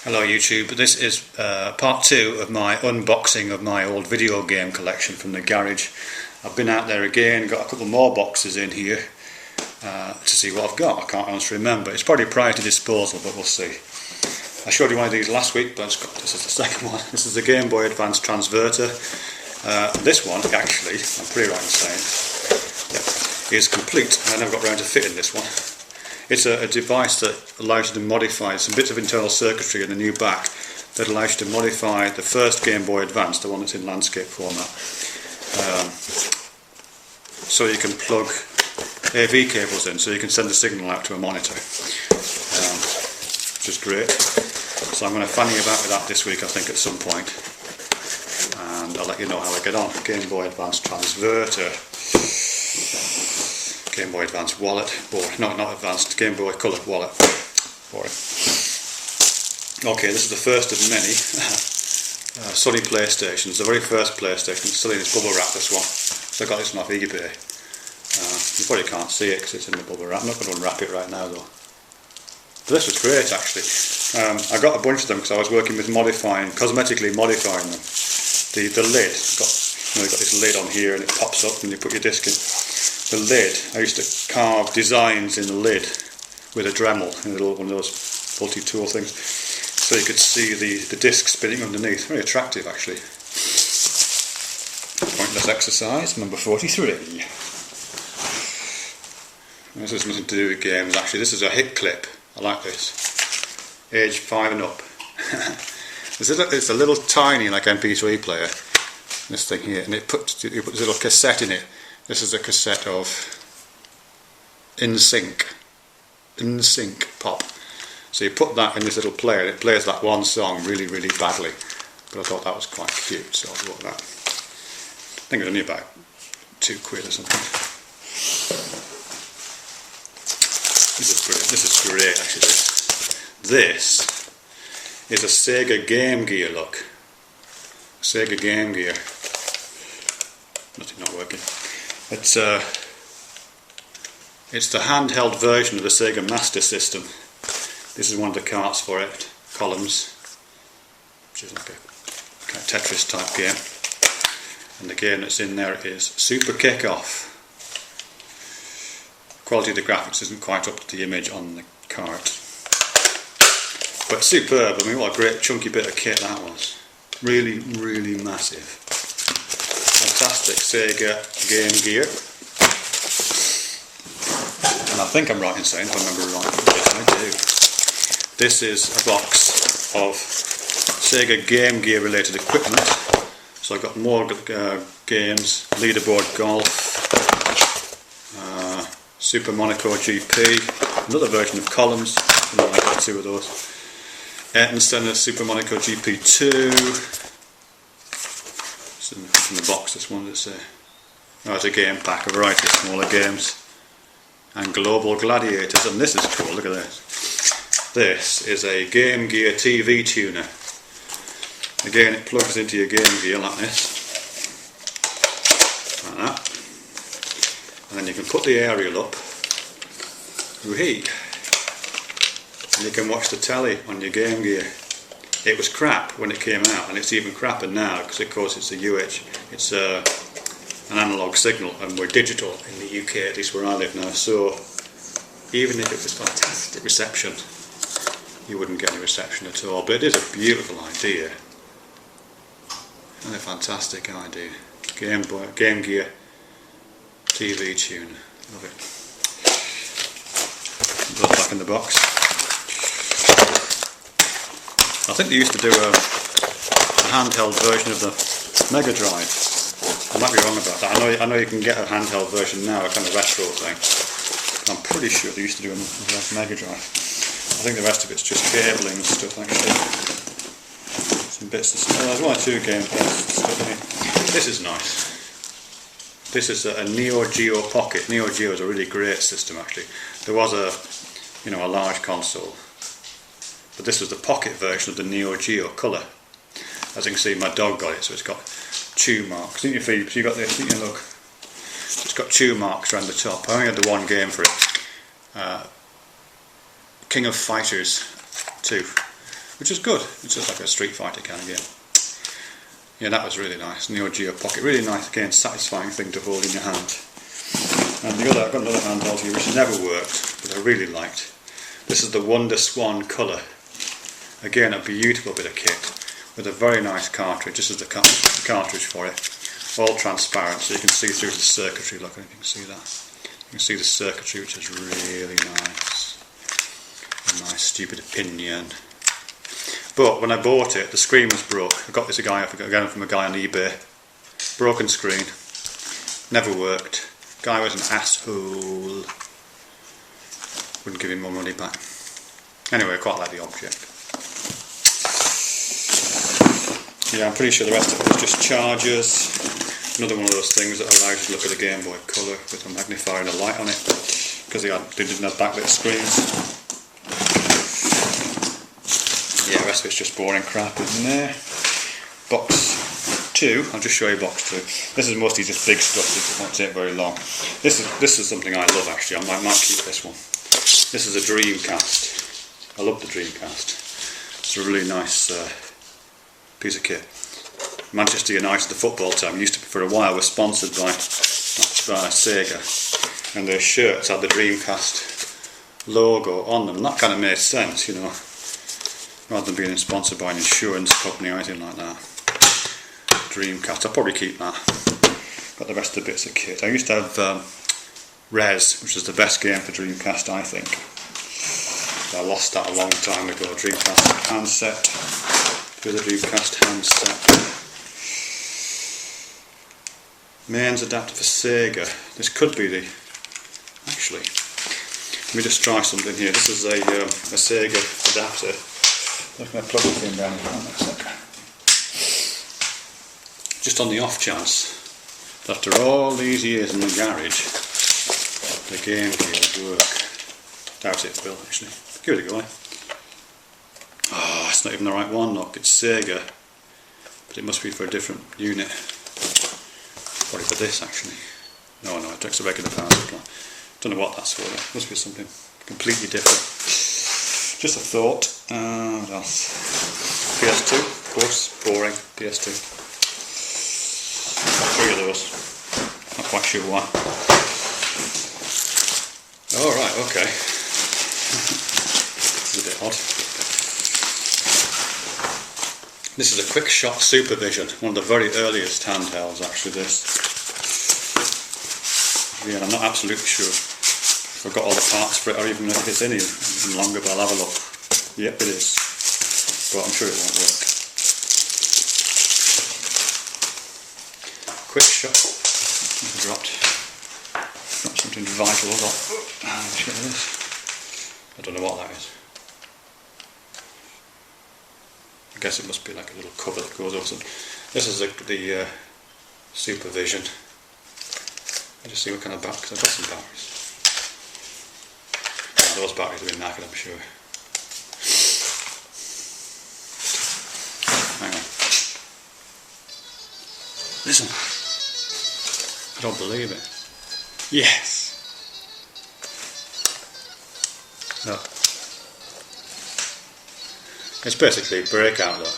Hello YouTube, this is part 2 of my unboxing of my old video game collection from the garage. I've been out there again, got a couple more boxes in here to see what I've got. I can't honestly remember. It's probably prior to disposal, but we'll see. I showed you one of these last week, but this is the second one. This is the Game Boy Advance Transverter. This one, actually, I'm pretty right in saying, is complete. I never got around to fitting this one. It's a device that allows you to modify some bits of internal circuitry in the new back that allows you to modify the first Game Boy Advance, the one that's in landscape format. So you can plug AV cables in, so you can send the signal out to a monitor, which is great. So I'm going to fanny about with that this week, I think, at some point, and I'll let you know how I get on. Game Boy Advance Transverter. Game Boy Advance wallet, not advanced, Game Boy Color wallet. Boring. Okay, this is the first of many Sony PlayStations, the very first PlayStation. It's still in its bubble wrap, this one. So I got this one off eBay. You probably can't see it because it's in the bubble wrap. I'm not going to unwrap it right now though. But this was great actually. I got a bunch of them because I was working with cosmetically modifying them. The lid, you've got this lid on here and it pops up and you put your disc in. The lid, I used to carve designs in the lid with a Dremel, one of those multi-tool things, so you could see the disc spinning underneath. Very attractive actually. Pointless exercise, number 43. This has nothing to do with games actually, this is a hit clip. I like this. Age 5 and up. It's a little tiny like MP3 player, this thing here, and you put this little cassette in it. This is a cassette of NSYNC pop. So you put that in this little player and it plays that one song really, really badly. But I thought that was quite cute, so I bought that. I think it was only about £2 or something. This is great actually. This is a Sega Game Gear, look. Sega Game Gear. Nothing not working. It's the handheld version of the Sega Master System. This is one of the carts for it, Columns, which is like a kind of Tetris type game. And the game that's in there is Super Kick-Off. Quality of the graphics isn't quite up to the image on the cart. But superb, I mean what a great chunky bit of kit that was. Really, really massive. Fantastic Sega Game Gear. And I think I'm right in saying, if I remember right, yes I do. This is a box of Sega Game Gear related equipment. So I've got more games, Leaderboard Golf, Super Monaco GP, another version of Columns, I like 2 of those. Ayrton Senna Super Monaco GP2. From the box, this one that's it's a game pack, a variety of smaller games, and Global Gladiators, and this is cool, look at this. This is a Game Gear TV tuner. Again, it plugs into your Game Gear like this, like that, and then you can put the aerial up, and you can watch the telly on your Game Gear. It was crap when it came out, and it's even crapper now because of course it's it's an analogue signal, and we're digital in the UK, at least where I live now. So even if it was fantastic reception, you wouldn't get any reception at all. But it is a beautiful idea and a fantastic idea. Game Gear TV tuner, love it. Put it back in the box. I think they used to do a handheld version of the Mega Drive. I might be wrong about that. I know you can get a handheld version now, a kind of retro thing. I'm pretty sure they used to do a Mega Drive. I think the rest of it's just cabling and stuff actually. Some bits of stuff. There's 1 or 2 game stuff in here. This is nice. This is a Neo Geo Pocket. Neo Geo is a really great system actually. There was a large console. But this was the pocket version of the Neo Geo Color. As you can see, my dog got it, so it's got chew marks. In your feet, so you got this, you can look. It's got chew marks around the top. I only had the one game for it. King of Fighters 2. which is good. It's just like a Street Fighter kind of game. Yeah, that was really nice. Neo Geo Pocket, really nice again, satisfying thing to hold in your hand. And the other, I've got another handheld here which has never worked, but I really liked. This is the Wonder Swan Colour. Again, a beautiful bit of kit with a very nice cartridge. This is the cartridge for it. All transparent, so you can see through the circuitry. Look, if you can see that. You can see the circuitry, which is really nice. A nice stupid pinion. But when I bought it, the screen was broke. I got this again from a guy on eBay. Broken screen. Never worked. Guy was an asshole. Wouldn't give him my money back. Anyway, I quite like the object. Yeah, I'm pretty sure the rest of it was just chargers. Another one of those things that allows you to look at the Game Boy Color with a magnifier and a light on it, because they didn't have backlit screens. Yeah, the rest of it's just boring crap, isn't there? Box 2, I'll just show you box 2. This is mostly just big stuff, it won't take very long. This is something I love actually, I might keep this one. This is a Dreamcast. I love the Dreamcast. It's a really nice piece of kit. Manchester United, the football team, used to, for a while, were sponsored by Sega, and their shirts had the Dreamcast logo on them. And that kind of made sense, you know, rather than being sponsored by an insurance company or anything like that. Dreamcast, I'll probably keep that. Got the rest of the bits of kit. I used to have Rez, which is the best game for Dreamcast, I think. I lost that a long time ago. Dreamcast handset. Here's a Dreamcast handset. Mains adapter for Sega. This could be the... Actually, let me just try something here. This is a Sega adapter. I'm going to plug the thing down in a second. Just on the off chance that after all these years in the garage, the game here will work. Doubt it will, actually. Give it a go, eh? Oh, it's not even the right one, look. It's Sega. But it must be for a different unit. Probably for this, actually. No, it takes a regular power supply. Don't know what that's for. It must be something completely different. Just a thought. What else? PS2, of course. Boring. PS2. 3 of those. Not quite sure why. Oh, right, okay. It's a bit odd. This is a Quick Shot Supervision, one of the very earliest handhelds actually, this. Yeah, I'm not absolutely sure if I've got all the parts for it or even if it's any longer, but I'll have a look. Yep, it is. But I'm sure it won't work. Quick Shot. Dropped something vital. I don't know what that is. I guess it must be like a little cover that goes over something. This is the Supervision. I'll just see what kind of batteries. I've got some batteries. Yeah, those batteries have been knackered, I'm sure. Hang on. Listen. I don't believe it. Yes! No. It's basically breakout though.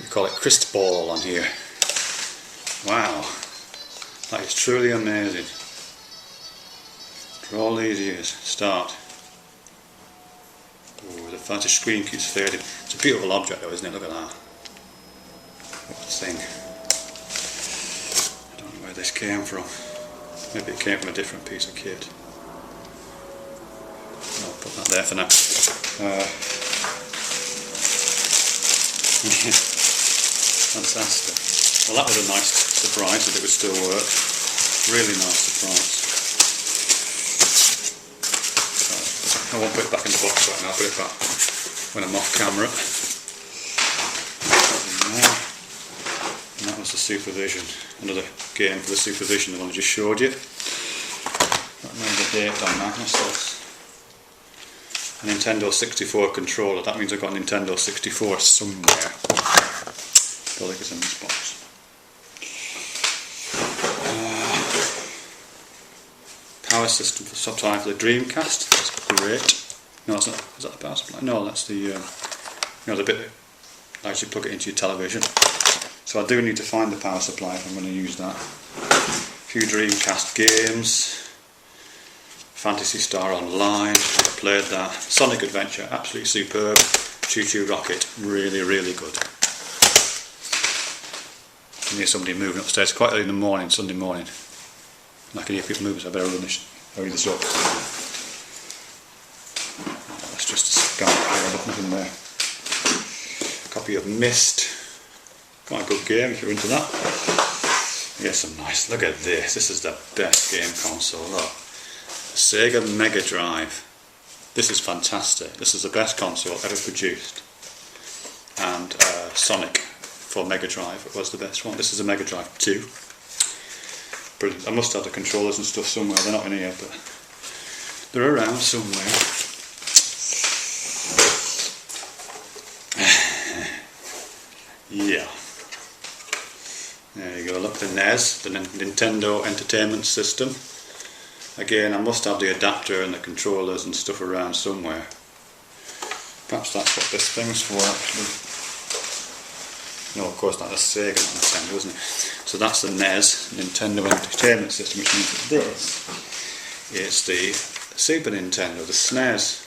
You call it Crystball on here. Wow. That is truly amazing. For all these years. Start. Ooh, the fancy screen keeps fading. It's a beautiful object though, isn't it? Look at that. What a thing. I don't know where this came from. Maybe it came from a different piece of kit. I'll put that there for now. Fantastic. Well, that was a nice surprise that it would still work. Really nice surprise. I won't put it back in the box right now, I'll put it back when I'm off camera. And that was the Supervision. Another game for the Supervision, the one I just showed you. I don't know the date on that. What's this? A Nintendo 64 controller. That means I've got a Nintendo 64 somewhere. I think it's in this box. Power system for subtitle for the Dreamcast. That's great. No, that's not. Is that the power supply? No, that's the the bit that allows you to plug it into your television. So I do need to find the power supply if I'm going to use that. A few Dreamcast games. Phantasy Star Online, I played that. Sonic Adventure, absolutely superb. Choo Choo Rocket, really, really good. I can hear somebody moving upstairs quite early in the morning, Sunday morning. And I can hear people moving, so I better hurry this up. That's just a scan, there's nothing there. Copy of Myst. Quite a good game if you're into that. Yes, some nice. Look at this. This is the best game console. Look. Sega Mega Drive. This is fantastic. This is the best console ever produced. And Sonic for Mega Drive was the best one. This is a Mega Drive 2. Brilliant. I must have the controllers and stuff somewhere. They're not in here, but they're around somewhere. Yeah. There you go. Look, the NES, the Nintendo Entertainment System. Again, I must have the adapter and the controllers and stuff around somewhere. Perhaps that's what this thing's for, actually. No, of course, that's a Sega, not Nintendo, isn't it? So that's the NES, Nintendo Entertainment System, which means that this is the Super Nintendo, the SNES.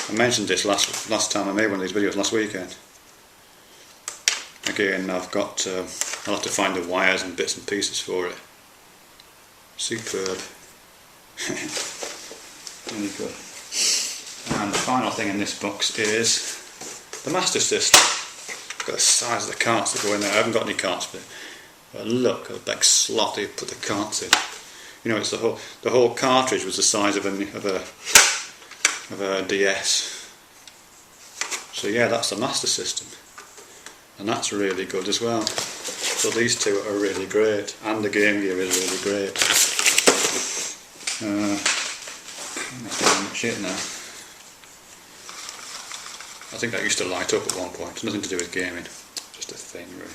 I mentioned this last time I made one of these videos, last weekend. Again, I've got, I'll have to find the wires and bits and pieces for it. Superb. Really good. And the final thing in this box is the Master System. Look at the size of the carts that go in there. I haven't got any carts, but look at the big slot they put the carts in. You know, it's the whole cartridge was the size of a DS. So yeah, that's the Master System, and that's really good as well. So these two are really great, and the Game Gear is really great. Shit now. I think that used to light up at one point. It's nothing to do with gaming, just a thing really.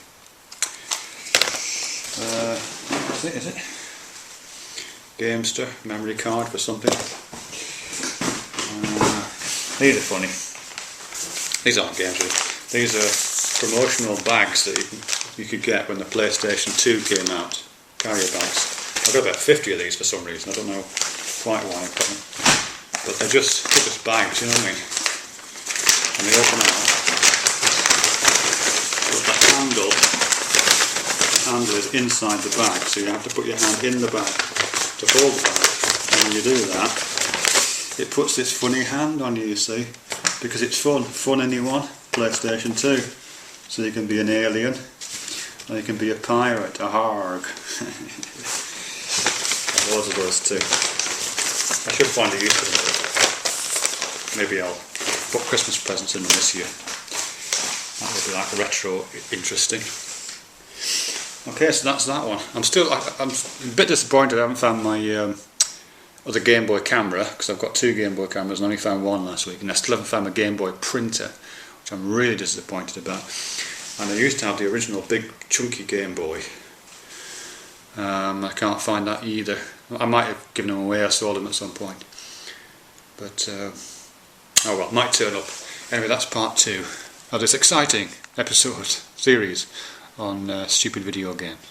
Is it? Gamester, memory card for something. These are funny. These aren't games really. These are promotional bags that you could get when the PlayStation 2 came out. Carrier bags. I've got about 50 of these for some reason. I don't know quite why I've got them. But they're just bags, you know what I mean? And they open out. But the handle is inside the bag, so you have to put your hand in the bag to hold the bag. And when you do that, it puts this funny hand on you see, because it's fun anyone, PlayStation 2. So you can be an alien, or you can be a pirate, a harg. Loads of those too. I should find a use for them. Maybe I'll put Christmas presents in them this year. That would be like retro interesting. Okay, so that's that one. I'm a bit disappointed I haven't found my other Game Boy camera, because I've got two Game Boy cameras and only found one last week, and I still haven't found my Game Boy printer, which I'm really disappointed about. And I used to have the original big chunky Game Boy. I can't find that either. I might have given them away or sold them at some point, but oh well, might turn up. Anyway, that's part 2 of this exciting series on stupid video games.